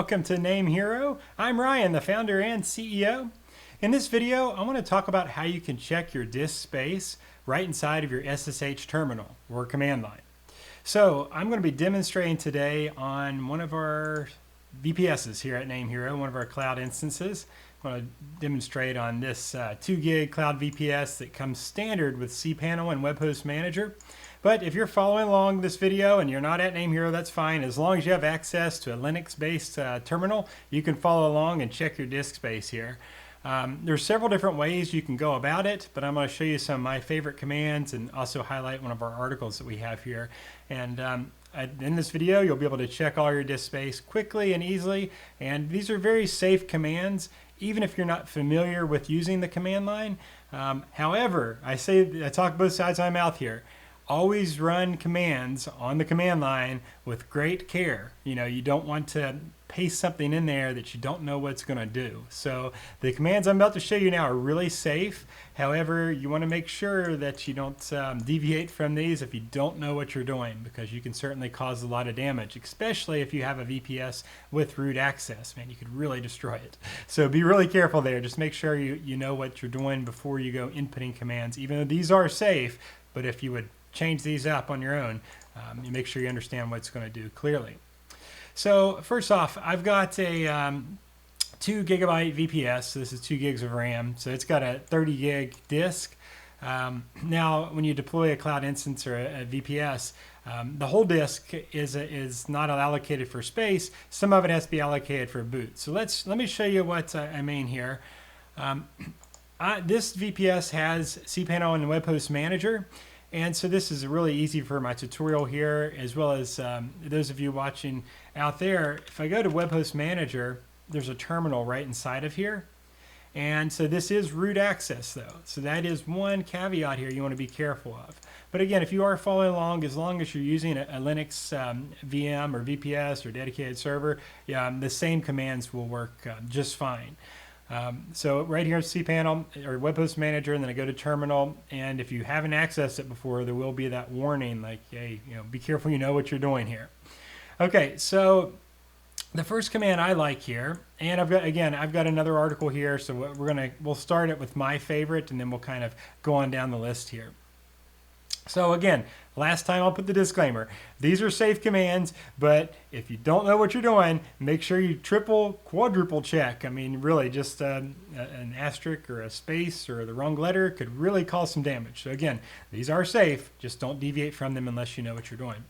welcome to NameHero. I'm Ryan, the founder and CEO. In this video, I want to talk about how you can check your disk space right inside of your SSH terminal or command line. So I'm going to be demonstrating today on one of our VPSs here at NameHero, one of our cloud instances. I'm going to demonstrate on this 2 gig cloud VPS that comes standard with cPanel and Web Host Manager. But if you're following along this video and you're not at NameHero, that's fine. As long as you have access to a Linux-based terminal, you can follow along and check your disk space here. There's several different ways you can go about it, but I'm going to show you some of my favorite commands and also highlight one of our articles that we have here. And in this video, you'll be able to check all your disk space quickly and easily. And these are very safe commands, even if you're not familiar with using the command line. However, I talk both sides of my mouth here. Always run commands on the command line with great care. You don't want to paste something in there that you don't know what it's going to do. So the commands I'm about to show you now are really safe. However, you want to make sure that you don't deviate from these if you don't know what you're doing, because you can certainly cause a lot of damage, especially if you have a VPS with root access. Man, you could really destroy it. So be really careful there. Just make sure you know what you're doing before you go inputting commands, even though these are safe. But if you would change these up on your own, you make sure you understand what it's going to do clearly. So first off, I've got a 2 gigabyte VPS. So this is 2 gigs of RAM. So it's got a 30 gig disk. Now, when you deploy a cloud instance or a VPS, the whole disk is not allocated for space. Some of it has to be allocated for boot. So let me show you what I mean here. This VPS has cPanel and Web Host Manager. And so this is really easy for my tutorial here, as well as those of you watching out there. If I go to Web Host Manager, there's a terminal right inside of here. And so this is root access though. So that is one caveat here you want to be careful of. But again, if you are following along, as long as you're using a Linux VM or VPS or dedicated server, the same commands will work just fine. So right here, cPanel or Web Host Manager, and then I go to Terminal. And if you haven't accessed it before, there will be that warning like, hey, be careful, you know what you're doing here. Okay, so the first command I like here, and I've got another article here, so we'll start it with my favorite, and then we'll kind of go on down the list here. So again, last time I'll put the disclaimer. These are safe commands, but if you don't know what you're doing, make sure you triple, quadruple check. I mean, really, just an asterisk or a space or the wrong letter could really cause some damage. So again, these are safe. Just don't deviate from them unless you know what you're doing.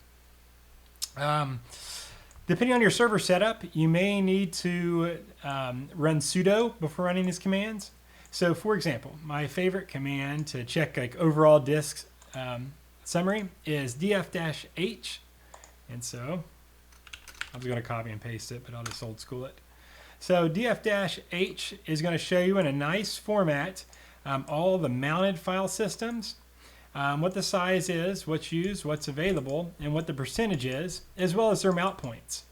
Depending on your server setup, you may need to run sudo before running these commands. So for example, my favorite command to check like overall disks summary is df-h, and so I was going to copy and paste it, but I'll just old school it. So df-h is going to show you in a nice format all the mounted file systems, what the size is, what's used, what's available, and what the percentage is, as well as their mount points.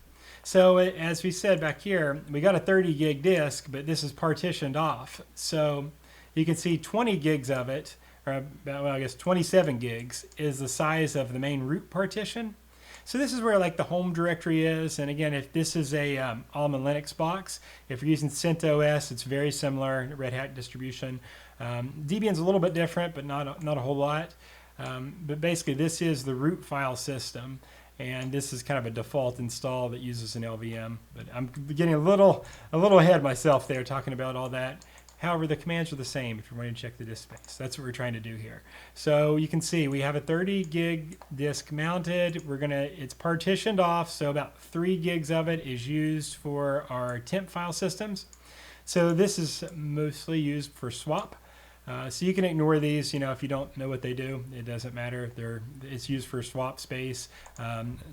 So as we said back here, we got a 30 gig disk, but this is partitioned off. So you can see 20 gigs of it, or well, I guess 27 gigs is the size of the main root partition. So this is where like the home directory is. And again, if this is a Alma Linux box, if you're using CentOS, it's very similar, Red Hat distribution. Debian's a little bit different, but not a whole lot. But basically, this is the root file system. And this is kind of a default install that uses an LVM. But I'm getting a little ahead myself there talking about all that. However, the commands are the same if you're wanting to check the disk space. That's what we're trying to do here. So you can see we have a 30 gig disk mounted. It's partitioned off, so about 3 gigs of it is used for our temp file systems. So this is mostly used for swap. So you can ignore these, if you don't know what they do. It doesn't matter. It's used for swap space,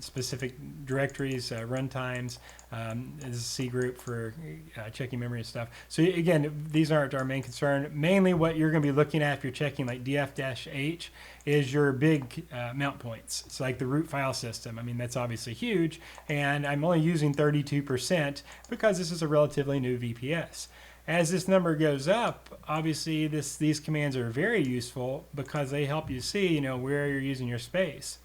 specific directories, runtimes. This is C group for checking memory and stuff. So again, these aren't our main concern. Mainly what you're going to be looking at if you're checking like df-h is your big mount points. It's like the root file system. I mean, that's obviously huge. And I'm only using 32% because this is a relatively new VPS. As this number goes up, obviously these commands are very useful because they help you see, where you're using your space.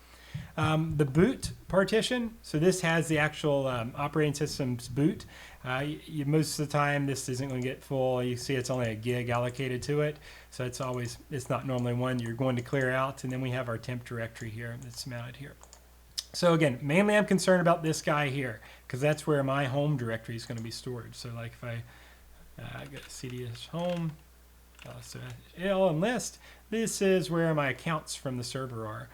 The boot partition, so this has the actual operating system's boot. Most of the time this isn't going to get full. You see it's only a gig allocated to it, so it's not normally one you're going to clear out. And then we have our temp directory here that's mounted here. So again, mainly I'm concerned about this guy here because that's where my home directory is going to be stored. So like if I go to cd home, L and list, this is where my accounts from the server are.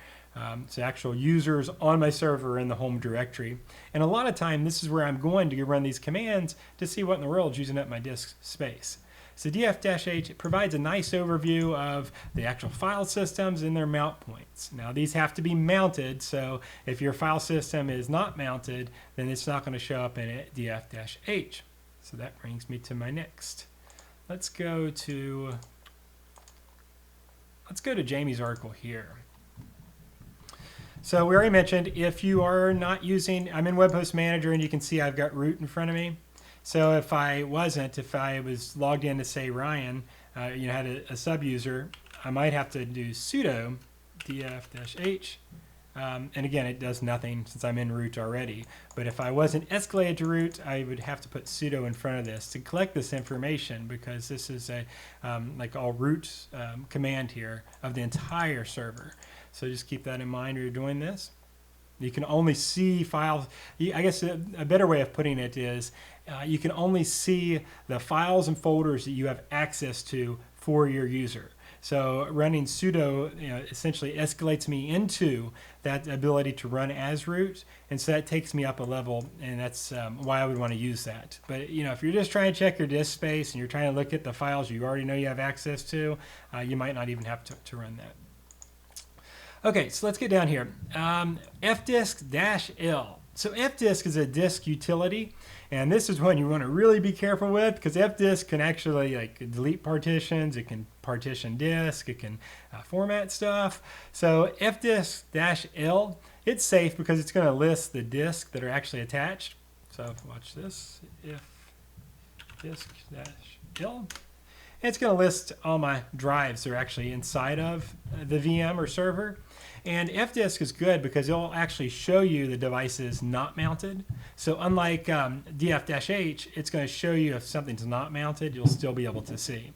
So actual users on my server in the home directory. And a lot of time, this is where I'm going to run these commands to see what in the world is using up my disk space. So df-h provides a nice overview of the actual file systems and their mount points. Now these have to be mounted, so if your file system is not mounted, then it's not going to show up in df-h. So that brings me to my next. Let's go to Jamie's article here. So we already mentioned if you are not using, I'm in Web Host Manager and you can see I've got root in front of me. So if I was logged in to say Ryan, had a sub-user, I might have to do sudo df-h. And again, it does nothing since I'm in root already. But if I wasn't escalated to root, I would have to put sudo in front of this to collect this information because this is a like all root command here of the entire server. So just keep that in mind when you're doing this. You can only see files. I guess a better way of putting it is you can only see the files and folders that you have access to for your user. So running sudo essentially escalates me into that ability to run as root, and so that takes me up a level, and that's why I would want to use that. But if you're just trying to check your disk space and you're trying to look at the files you already know you have access to, you might not even have to run that. Okay, so let's get down here. fdisk-l. So fdisk is a disk utility, and this is one you want to really be careful with because fdisk can actually delete partitions, it can partition disk, it can format stuff. So fdisk-l, it's safe because it's going to list the disks that are actually attached. So watch this, fdisk-l. It's going to list all my drives that are actually inside of the VM or server. And fdisk is good because it'll actually show you the devices not mounted. So unlike df-h, it's going to show you if something's not mounted, you'll still be able to see.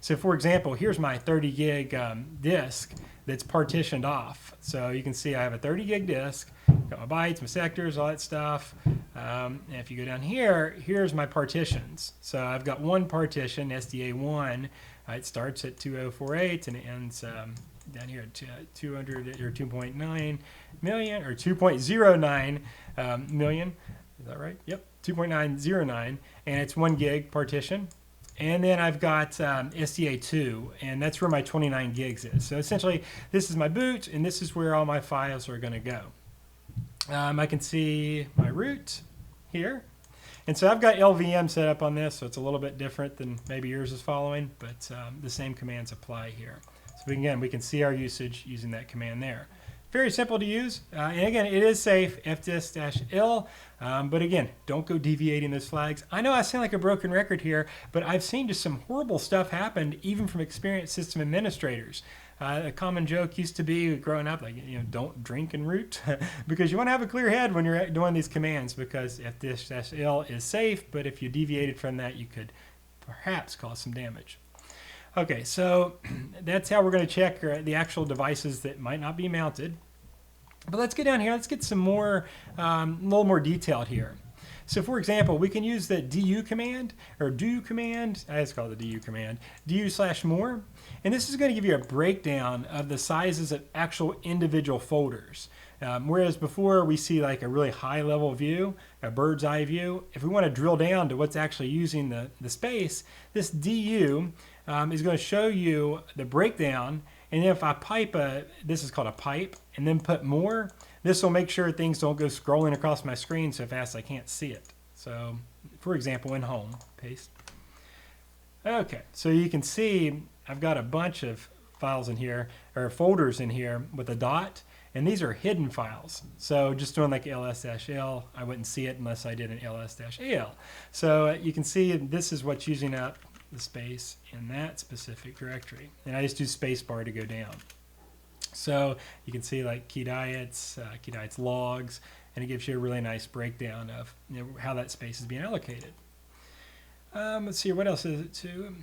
So for example, here's my 30 gig disk that's partitioned off. So you can see I have a 30 gig disk, got my bytes, my sectors, all that stuff. And if you go down here, here's my partitions. So I've got one partition, SDA1. It starts at 2048 and it ends down here at 200 or 2.9 million or 2.09 million. Is that right? Yep, 2.909, and it's 1 gig partition. And then I've got SDA2, and that's where my 29 gigs is. So essentially, this is my boot, and this is where all my files are going to go. I can see my root here. And so I've got LVM set up on this, so it's a little bit different than maybe yours is following, but the same commands apply here. So again, we can see our usage using that command there. Very simple to use, and again, it is safe, fdisk-l, but again, don't go deviating those flags. I know I sound like a broken record here, but I've seen just some horrible stuff happen, even from experienced system administrators. A common joke used to be growing up, don't drink and root, because you want to have a clear head when you're doing these commands, because fdisk-l is safe, but if you deviated from that, you could perhaps cause some damage. Okay, so that's how we're going to check the actual devices that might not be mounted. But let's get down here. Let's get some more, a little more detailed here. So for example, we can use the du command or do command. I just call it the du command, du/more. And this is going to give you a breakdown of the sizes of actual individual folders. Whereas before we see like a really high level view, a bird's eye view. If we want to drill down to what's actually using the space, this du is going to show you the breakdown. And then if I pipe this is called a pipe, and then put more, this will make sure things don't go scrolling across my screen so fast I can't see it. So for example, in home, paste. Okay, so you can see I've got a bunch of files in here, or folders in here with a dot, and these are hidden files. So just doing like ls-l, I wouldn't see it unless I did an ls-al. So you can see this is what's using up the space in that specific directory. And I just do spacebar to go down. So you can see like key diets logs, and it gives you a really nice breakdown of how that space is being allocated. Let's see, what else is it too?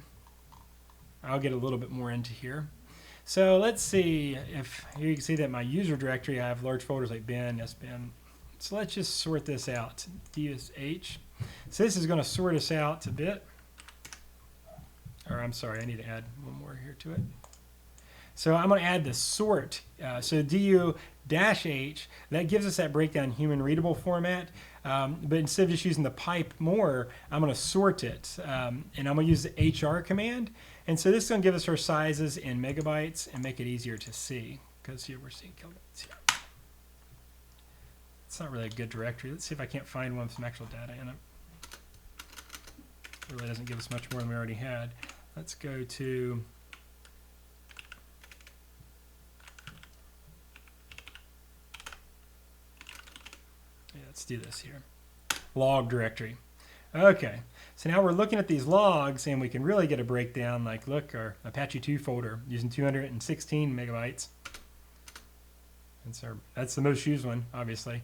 I'll get a little bit more into here. So let's see if here you can see that my user directory, I have large folders like bin, sbin. So let's just sort this out. DSH. So this is going to sort us out a bit. Or I'm sorry, I need to add one more here to it. So I'm going to add the sort. So du-h, that gives us that breakdown human readable format. But instead of just using the pipe more, I'm going to sort it. And I'm going to use the HR command. And so this is going to give us our sizes in megabytes and make it easier to see. Because here we're seeing kilobytes here. It's not really a good directory. Let's see if I can't find one with some actual data in it. It really doesn't give us much more than we already had. Let's go to let's do this here. Log directory. Okay, so now we're looking at these logs and we can really get a breakdown. Like, look, our Apache 2 folder using 216 megabytes. And so that's the most used one, obviously.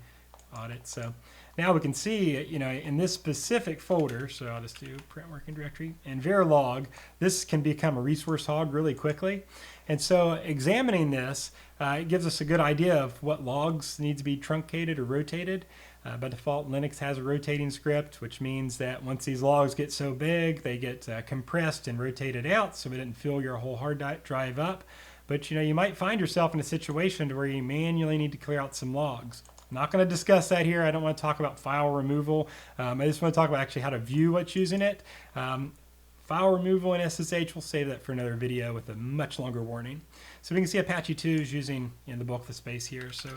Audit. So now we can see, in this specific folder, so I'll just do print working directory and verilog, this can become a resource hog really quickly. And so examining this, it gives us a good idea of what logs need to be truncated or rotated. By default, Linux has a rotating script, which means that once these logs get so big, they get compressed and rotated out so it didn't fill your whole hard drive up. But you might find yourself in a situation where you manually need to clear out some logs. I'm not going to discuss that here. I don't want to talk about file removal. I just want to talk about actually how to view what's using it. File removal in SSH, we'll save that for another video with a much longer warning. So we can see Apache 2 is using the bulk of the space here. So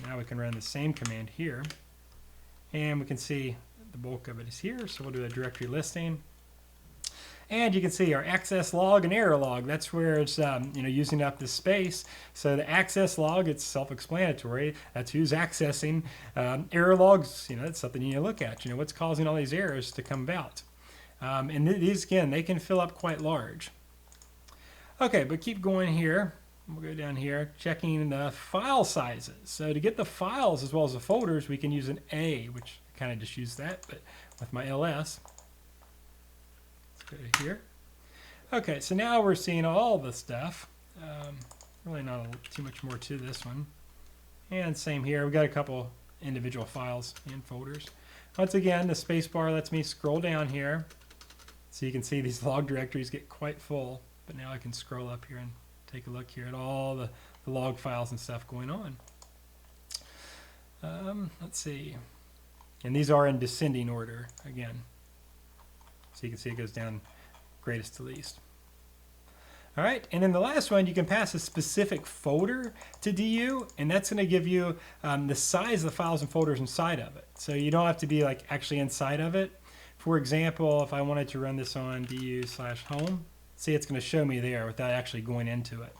now we can run the same command here, and we can see the bulk of it is here. So we'll do a directory listing. And you can see our access log and error log. That's where it's using up this space. So the access log, it's self-explanatory. That's who's accessing. Error logs, that's something you need to look at. What's causing all these errors to come about. And these, again, they can fill up quite large. Okay, but keep going here. We'll go down here, checking the file sizes. So to get the files as well as the folders, we can use an A, which I kind of just used that, but with my ls. Go to here. Okay, so now we're seeing all the stuff. Really not too much more to this one. And same here. We've got a couple individual files and folders. Once again, the space bar lets me scroll down here. So you can see these log directories get quite full. But now I can scroll up here and take a look here at all the log files and stuff going on. Let's see. And these are in descending order again. So you can see it goes down greatest to least. All right, and then the last one, you can pass a specific folder to DU, and that's going to give you the size of the files and folders inside of it. So you don't have to be like actually inside of it. For example, if I wanted to run this on du/home, see it's going to show me there without actually going into it.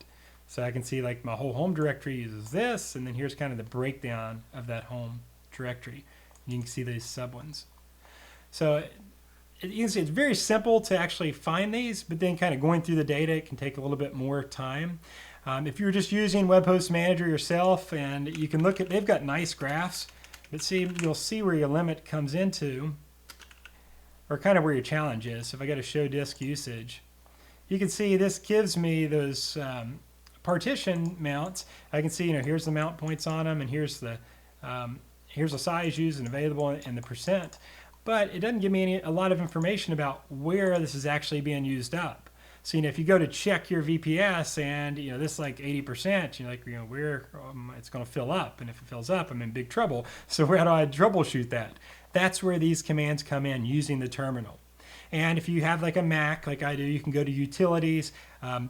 So I can see like my whole home directory uses this, and then here's kind of the breakdown of that home directory. And you can see these sub ones. So you can see it's very simple to actually find these, but then kind of going through the data, it can take a little bit more time. If you're just using Web Host Manager yourself, and you can look at, they've got nice graphs, but see, you'll see where your limit comes into, or kind of where your challenge is. So if I go to show disk usage, you can see this gives me those partition mounts. I can see, here's the mount points on them, and here's the size used and available and the percent. But it doesn't give me a lot of information about where this is actually being used up. So if you go to check your VPS and this is like 80%, you're like where it's going to fill up, and if it fills up, I'm in big trouble. So how do I troubleshoot that? That's where these commands come in using the terminal. And if you have like a Mac, like I do, you can go to Utilities,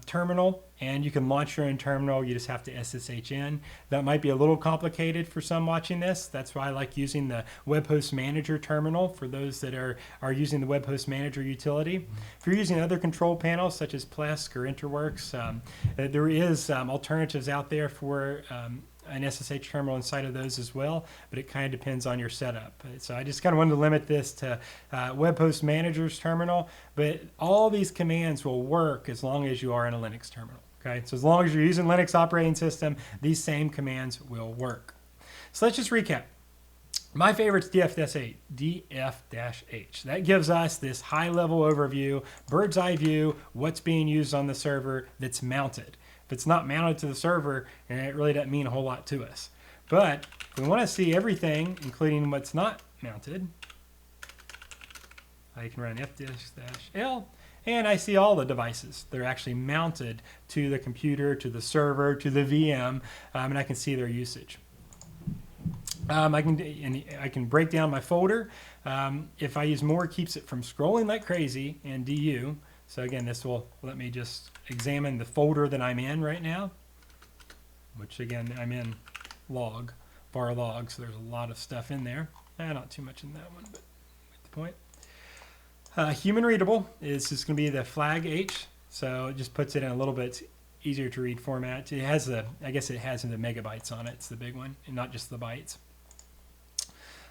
Terminal, and you can launch your own terminal. You just have to SSH in. That might be a little complicated for some watching this. That's why I like using the Web Host Manager terminal for those that are using the Web Host Manager utility. If you're using other control panels such as Plesk or Interworks, there is alternatives out there for an SSH terminal inside of those as well, but it kind of depends on your setup. So I just kind of wanted to limit this to Web Host Manager's terminal, but all these commands will work as long as you are in a Linux terminal. Okay, so as long as you're using Linux operating system, these same commands will work. So let's just recap. My favorite is df-h. That gives us this high-level overview, bird's eye view, what's being used on the server that's mounted. If it's not mounted to the server, it really doesn't mean a whole lot to us. But if we want to see everything, including what's not mounted, I can run f-l, and I see all the devices. They're actually mounted to the computer, to the server, to the VM, and I can see their usage. I can break down my folder. If I use more, it keeps it from scrolling like crazy, and du. So again, this will let me just examine the folder that I'm in right now, which again, I'm in log, var log, so there's a lot of stuff in there. Not too much in that one, but get the point. Human readable is just going to be the flag H, so it just puts it in a little bit easier to read format. It has I guess it has the megabytes on it. It's the big one, and not just the bytes.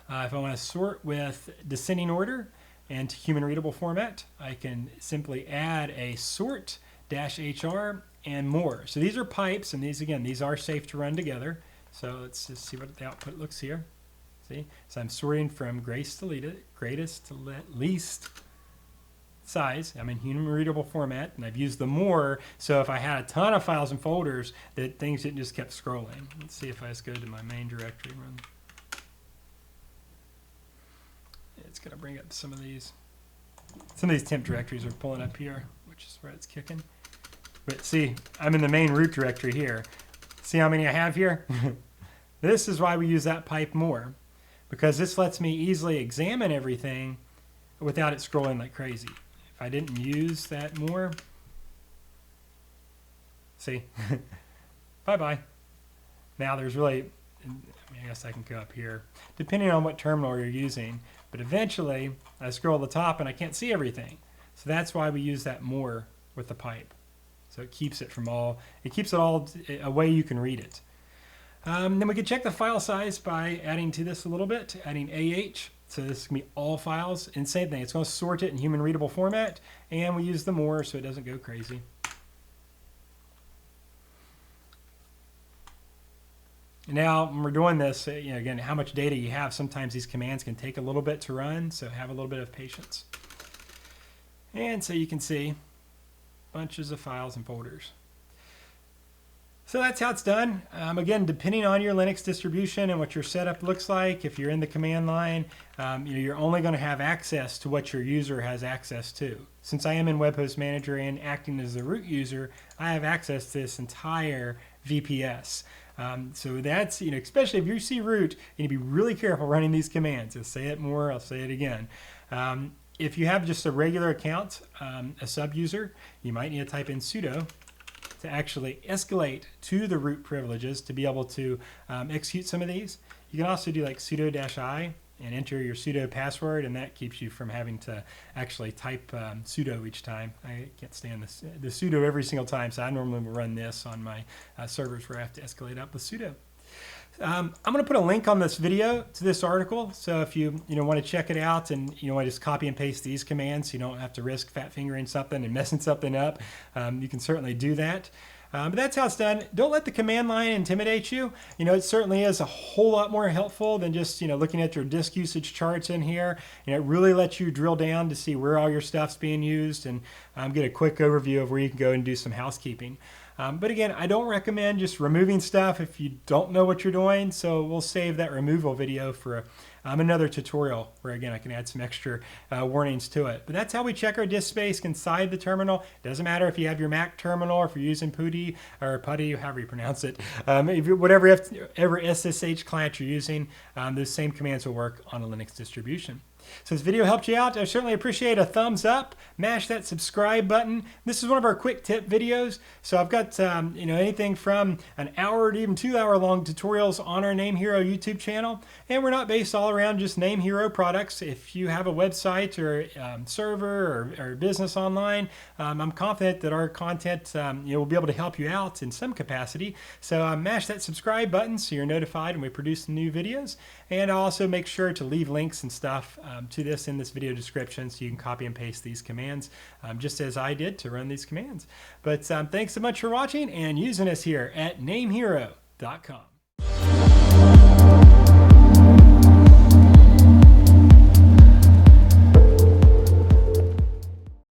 If I want to sort with descending order and human readable format, I can simply add a sort -hr and more. So these are pipes, and these are safe to run together. So let's just see what the output looks here. See, so I'm sorting from greatest to least size. I'm in human readable format, and I've used the more. So if I had a ton of files and folders, that things didn't just kept scrolling. Let's see if I just go to my main directory and run. It's going to bring up some of these. Some of these temp directories are pulling up here, which is where it's kicking. But see, I'm in the main root directory here. See how many I have here? This is why we use that pipe more, because this lets me easily examine everything without it scrolling like crazy. If I didn't use that more, see, bye-bye. Now there's really, I guess I can go up here, depending on what terminal you're using, but eventually I scroll to the top and I can't see everything. So that's why we use that more with the pipe. So it keeps it all a way you can read it. Then we can check the file size by adding to this a little bit, adding AH. So this is going to be all files, and same thing, it's going to sort it in human readable format, and we use the more so it doesn't go crazy. Now, when we're doing this, again, how much data you have, sometimes these commands can take a little bit to run, so have a little bit of patience. And so you can see bunches of files and folders. So that's how it's done. Again, depending on your Linux distribution and what your setup looks like, if you're in the command line, you're only going to have access to what your user has access to. Since I am in Web Host Manager and acting as the root user, I have access to this entire VPS. So that's, especially if you see root, you need to be really careful running these commands. I'll say it more, I'll say it again. If you have just a regular account, a sub-user, you might need to type in sudo to actually escalate to the root privileges to be able to execute some of these. You can also do like sudo-i and enter your sudo password, and that keeps you from having to actually type sudo each time. I can't stand the sudo every single time, so I normally will run this on my servers where I have to escalate up with sudo. I'm going to put a link on this video to this article, so if you want to check it out and want to just copy and paste these commands so you don't have to risk fat fingering something and messing something up, you can certainly do that. But that's how it's done. Don't let the command line intimidate you. It certainly is a whole lot more helpful than just looking at your disk usage charts in here. It really lets you drill down to see where all your stuff's being used and get a quick overview of where you can go and do some housekeeping. But again, I don't recommend just removing stuff if you don't know what you're doing, so we'll save that removal video for another tutorial where, again, I can add some extra warnings to it. But that's how we check our disk space inside the terminal. It doesn't matter if you have your Mac terminal or if you're using PuTTY or PuTTY, however you pronounce it. Whatever SSH client you're using, those same commands will work on a Linux distribution. So this video helped you out. I certainly appreciate a thumbs up. mash that subscribe button. This is one of our quick tip videos. So I've got anything from an hour to even 2 hour long tutorials on our NameHero YouTube channel. And we're not based all around just NameHero products. If you have a website or server or business online, I'm confident that our content will be able to help you out in some capacity. So mash that subscribe button so you're notified when we produce new videos. And I'll also make sure to leave links and stuff to this in this video description so you can copy and paste these commands just as I did to run these commands. But thanks so much for watching and using us here at NameHero.com.